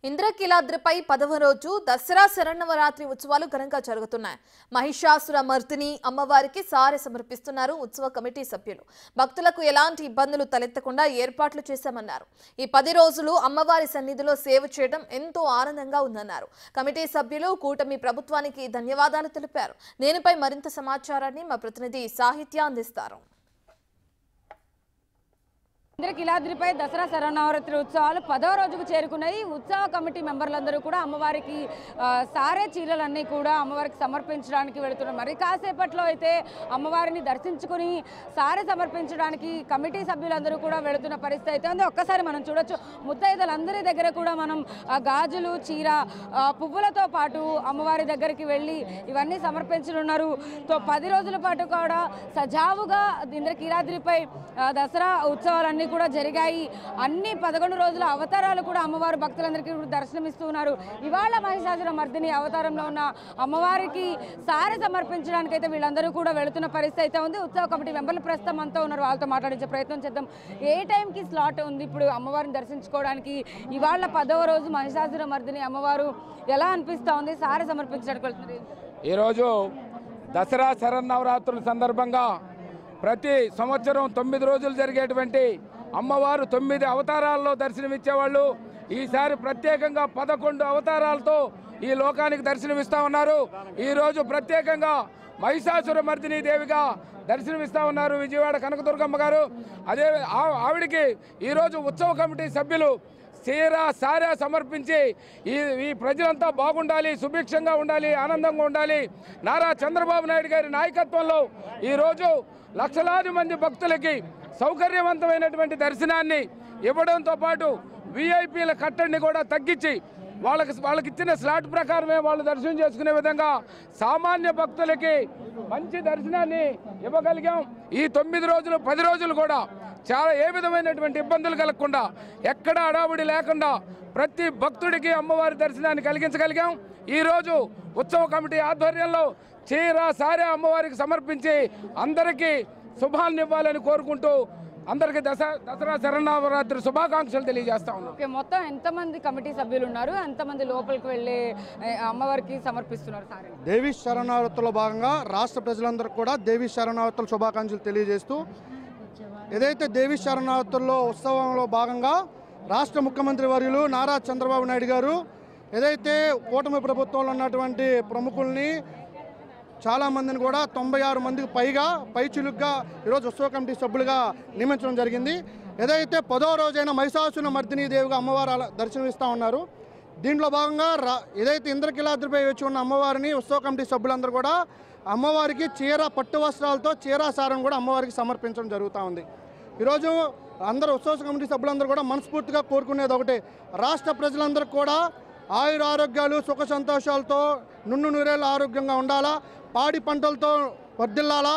ఇంద్రకీలాద్రిపై 10వ రోజు దసరా శరన్నవరాత్రి ఉత్సవాలు ఘనంగా జరుగుతున్నాయి. మహిషాసుర మర్దిని అమ్మవారికి సారె సమర్పిస్తున్నారు ఉత్సవ కమిటీ సభ్యులు. భక్తులకు ఎలాంటి ఇబ్బందులు తలెత్తకుండా ఏర్పాట్లు చేశామన్నారు. ఈ 10 రోజులు అమ్మవారి సన్నిధిలో సేవ చేయడం ఎంతో ఆనందంగా ఉందన్నారు. కమిటీ సభ్యులు కూటమి ప్రభుత్వానికి ధన్యవాదాలు తెలిపారు. దీనిపై మరింత సమాచారాన్ని మా ప్రతినిధి సాహిత్య అందిస్తారు. ఇంద్రకీలాద్రిపై దసరా శరన్నవరాత్రి ఉత్సవాలు 10వ రోజుకు చేరుకున్నాయి. ఉత్సవ కమిటీ మెంబర్లందరూ కూడా అమ్మవారికి సారే చీరలన్నీ కూడా అమ్మవారికి సమర్పించడానికి వెళుతున్నారు. మరి కాసేపట్లో అయితే అమ్మవారిని దర్శించుకుని సారే సమర్పించడానికి కమిటీ సభ్యులందరూ కూడా వెళుతున్న పరిస్థితి అయితే ఉంది. ఒక్కసారి మనం చూడొచ్చు, ముత్తైదులందరి దగ్గర కూడా మనం గాజులు, చీర, పువ్వులతో పాటు అమ్మవారి దగ్గరికి వెళ్ళి ఇవన్నీ సమర్పించనున్నారు. 10 రోజుల పాటు కూడా సజావుగా ఇంద్రకీలాద్రిపై దసరా ఉత్సవాలన్నీ కూడా జరిగాయి. అన్ని 11 రోజుల అవతారాలు కూడా అమ్మవారు భక్తులందరికీ దర్శనమిస్తూ ఉన్నారు. ఇవాళ మహిషాసుర మర్దిని అవతారంలో ఉన్న అమ్మవారికి సారె సమర్పించడానికి అయితే వీళ్ళందరూ కూడా వెళుతున్న పరిస్థితి అయితే ఉంది. ఉత్సవ కమిటీ మెంబర్లు ప్రస్తుతం అంతా ఉన్నారు, వాళ్ళతో మాట్లాడించే ప్రయత్నం చేద్దాం. ఏ టైంకి స్లాట్ ఉంది ఇప్పుడు అమ్మవారిని దర్శించుకోవడానికి? ఇవాళ 10వ రోజు మహిషాసుర మర్దిని అమ్మవారు ఎలా అనిపిస్తూ ఉంది సారె సమర్పించడానికి వెళ్తుంది? ఈరోజు దసరా శరన్నవరాత్రుల సందర్భంగా ప్రతి సంవత్సరం 9 రోజులు జరిగేటువంటి అమ్మవారు 9 అవతారాల్లో దర్శనమిచ్చేవాళ్ళు. ఈసారి ప్రత్యేకంగా 11 అవతారాలతో ఈ లోకానికి దర్శనమిస్తూ ఉన్నారు. ఈరోజు ప్రత్యేకంగా మహిషాసుర మర్దిని దేవిగా దర్శనమిస్తూ ఉన్నారు విజయవాడ కనకదుర్గమ్మ గారు. అదే ఆవిడికి ఈరోజు ఉత్సవ కమిటీ సభ్యులు సారా సమర్పించి ఈ ప్రజలంతా బాగుండాలి, సుభిక్షంగా ఉండాలి, ఆనందంగా ఉండాలి. నారా చంద్రబాబు నాయుడు గారి నాయకత్వంలో ఈరోజు లక్షలాది మంది భక్తులకి సౌకర్యవంతమైనటువంటి దర్శనాన్ని ఇవ్వడంతో పాటు విఐపీల కట్టడిని కూడా తగ్గించి వాళ్ళకి ఇచ్చిన స్లాట్ ప్రకారమే వాళ్ళు దర్శనం చేసుకునే విధంగా సామాన్య భక్తులకి మంచి దర్శనాన్ని ఇవ్వగలిగాం. ఈ 9 రోజులు 10 రోజులు కూడా చాలా ఏ విధమైనటువంటి ఇబ్బందులు కలగకుండా, ఎక్కడ అడావుడి లేకుండా ప్రతి భక్తుడికి అమ్మవారి దర్శనాన్ని కలిగించగలిగాం. ఈరోజు ఉత్సవ కమిటీ ఆధ్వర్యంలో చీర సారే అమ్మవారికి సమర్పించి అందరికీ శుభాలను ఇవ్వాలని కోరుకుంటూ అందరికీ దసరా శరన్నవరాత్రి శుభాకాంక్షలు తెలియజేస్తా ఉన్నాం. మొత్తం ఎంతమంది కమిటీ సభ్యులు ఉన్నారు? ఎంతమంది లోపలికి వెళ్ళి అమ్మవారికి సమర్పిస్తున్నారు? దేవీ శరన్నవరాత్రులో భాగంగా రాష్ట్ర ప్రజలందరూ కూడా దేవీ శరన్నవరాత్రుల శుభాకాంక్షలు తెలియజేస్తూ, ఏదైతే దేవీ శరన్నవరాత్రుల్లో ఉత్సవంలో భాగంగా రాష్ట్ర ముఖ్యమంత్రి వర్యులు నారా చంద్రబాబు నాయుడు గారు ఏదైతే కూటమి ప్రభుత్వంలో ఉన్నటువంటి ప్రముఖుల్ని చాలామందిని కూడా 96 మందికి పైచులుగ్గా ఈరోజు ఉత్సవ కమిటీ సభ్యులుగా నియమించడం జరిగింది. ఏదైతే 10వ రోజైన మహిషాసుర మర్దిని దేవిగా అమ్మవారు దర్శనమిస్తూ ఉన్నారు. దీంట్లో భాగంగా ఏదైతే ఇంద్రకీలాద్రిపై వేచి ఉన్న అమ్మవారిని ఉత్సవ కమిటీ సభ్యులందరూ కూడా అమ్మవారికి చీర, పట్టు వస్త్రాలతో చీరాసారం కూడా అమ్మవారికి సమర్పించడం జరుగుతూ ఉంది. ఈరోజు అందరూ ఉత్సవ కమిటీ సభ్యులందరూ కూడా మనస్ఫూర్తిగా కోరుకునేది ఒకటే, రాష్ట్ర ప్రజలందరూ కూడా ఆయుర ఆరోగ్యాలు, సుఖ సంతోషాలతో నూరేళ్ళ ఆరోగ్యంగా ఉండాలా, పాడి పంటలతో వర్ధిల్లాలా.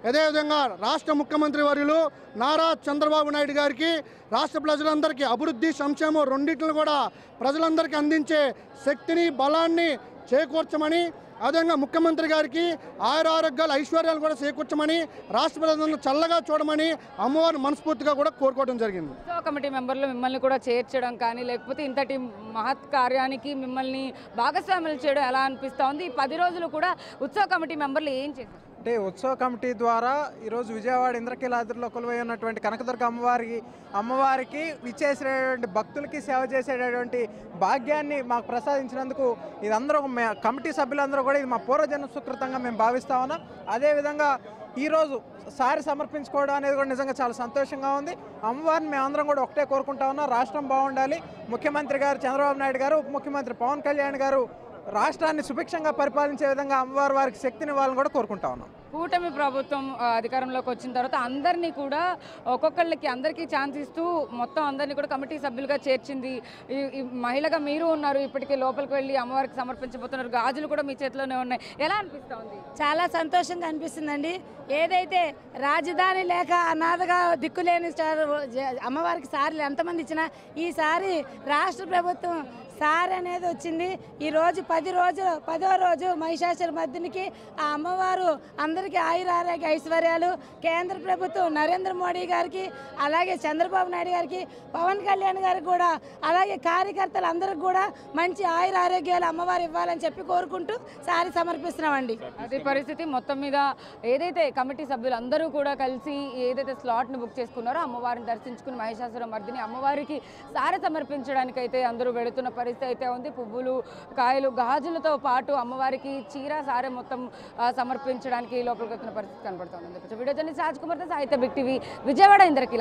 అదేవిధంగా రాష్ట్ర ముఖ్యమంత్రి వర్యులు నారా చంద్రబాబు నాయుడు గారికి రాష్ట్ర ప్రజలందరికీ అభివృద్ధి, సంక్షేమం రెండింటిని కూడా ప్రజలందరికీ అందించే శక్తిని, బలాన్ని చేకూర్చమని, అదేవిధంగా ముఖ్యమంత్రి గారికి ఆయురారోగ్యాలు, ఐశ్వర్యాలు కూడా చేకూర్చమని, రాష్ట్ర ప్రజలను చల్లగా చూడమని అమ్మవారిని మనస్ఫూర్తిగా కూడా కోరుకోవడం జరిగింది. ఉత్సవ కమిటీ మెంబర్లు మిమ్మల్ని కూడా చేర్చడం కానీ, లేకపోతే ఇంతటి మహత్ కార్యానికి మిమ్మల్ని భాగస్వాములు చేయడం ఎలా అనిపిస్తూ ఉంది? ఈ 10 రోజులు కూడా ఉత్సవ కమిటీ మెంబర్లు ఏం చేశారు? అంటే ఉత్సవ కమిటీ ద్వారా ఈరోజు విజయవాడ ఇంద్రకీలాద్రిలో కొలువై ఉన్నటువంటి కనకదుర్గ అమ్మవారికి విచ్చేసేటువంటి భక్తులకి సేవ చేసేటటువంటి భాగ్యాన్ని మాకు ప్రసాదించినందుకు ఇదందరూ కమిటీ సభ్యులందరూ కూడా ఇది మా పూర్వజన్మ సుకృతంగా మేము భావిస్తా ఉన్నాం. అదేవిధంగా ఈరోజు సారి సమర్పించుకోవడం అనేది కూడా నిజంగా చాలా సంతోషంగా ఉంది. అమ్మవారిని మేమందరం కూడా ఒకటే కోరుకుంటా ఉన్నాం, రాష్ట్రం బాగుండాలి. ముఖ్యమంత్రి గారు చంద్రబాబు నాయుడు గారు, ఉప ముఖ్యమంత్రి పవన్ కళ్యాణ్ గారు రాష్ట్రాన్ని సుభిక్షంగా పరిపాలించే విధంగా అమ్మవారి వారికి శక్తిని ఇవ్వాలని కూడా కోరుకుంటా ఉన్నాం. కూటమి ప్రభుత్వం అధికారంలోకి వచ్చిన తర్వాత అందరినీ కూడా అందరికీ ఛాన్స్ ఇస్తూ మొత్తం అందరినీ కూడా కమిటీ సభ్యులుగా చేర్చింది. ఈ మహిళగా మీరు ఉన్నారు, ఇప్పటికే లోపలికి వెళ్ళి అమ్మవారికి సమర్పించబోతున్నారు, గాజులు కూడా మీ చేతిలోనే ఉన్నాయి. ఎలా అనిపిస్తుంది? చాలా సంతోషంగా అనిపిస్తుందండి. ఏదైతే రాజధాని లేక అనాథగా దిక్కులేని అమ్మవారికి సార్లు ఎంతమంది ఇచ్చినా ఈసారి రాష్ట్ర ప్రభుత్వం సార్ అనేది వచ్చింది. ఈరోజు 10వ రోజు మహిషాసుర మర్దినికి ఆ అమ్మవారు అందరూ అందరికీ ఆయురారోగ్య ఐశ్వర్యాలు, కేంద్ర ప్రభుత్వం నరేంద్ర మోడీ గారికి, అలాగే చంద్రబాబు నాయుడు గారికి, పవన్ కళ్యాణ్ గారికి కూడా, అలాగే కార్యకర్తలు అందరికి కూడా మంచి ఆయురారోగ్యాలు అమ్మవారు ఇవ్వాలని చెప్పి కోరుకుంటూ సారి సమర్పిస్తున్నామండి. అదే పరిస్థితి మొత్తం మీద ఏదైతే కమిటీ సభ్యులు అందరూ కూడా కలిసి ఏదైతే స్లాట్ను బుక్ చేసుకున్నారో అమ్మవారిని దర్శించుకుని మహిషాసుర మర్దిని అమ్మవారికి సారె సమర్పించడానికి అయితే అందరూ వెళుతున్న పరిస్థితి అయితే ఉంది. పువ్వులు, కాయలు, గాజులతో పాటు అమ్మవారికి చీర, సారె మొత్తం సమర్పించడానికి లోపలికి వస్తున్న పరిస్థితి కనబడుతుంది. వీడియో జర్నలిస్ట్ రాజ్ కుమార్తో సాహిత్య బిగ్ టీవీ, విజయవాడ. ఇంద్రకీలాద్రి.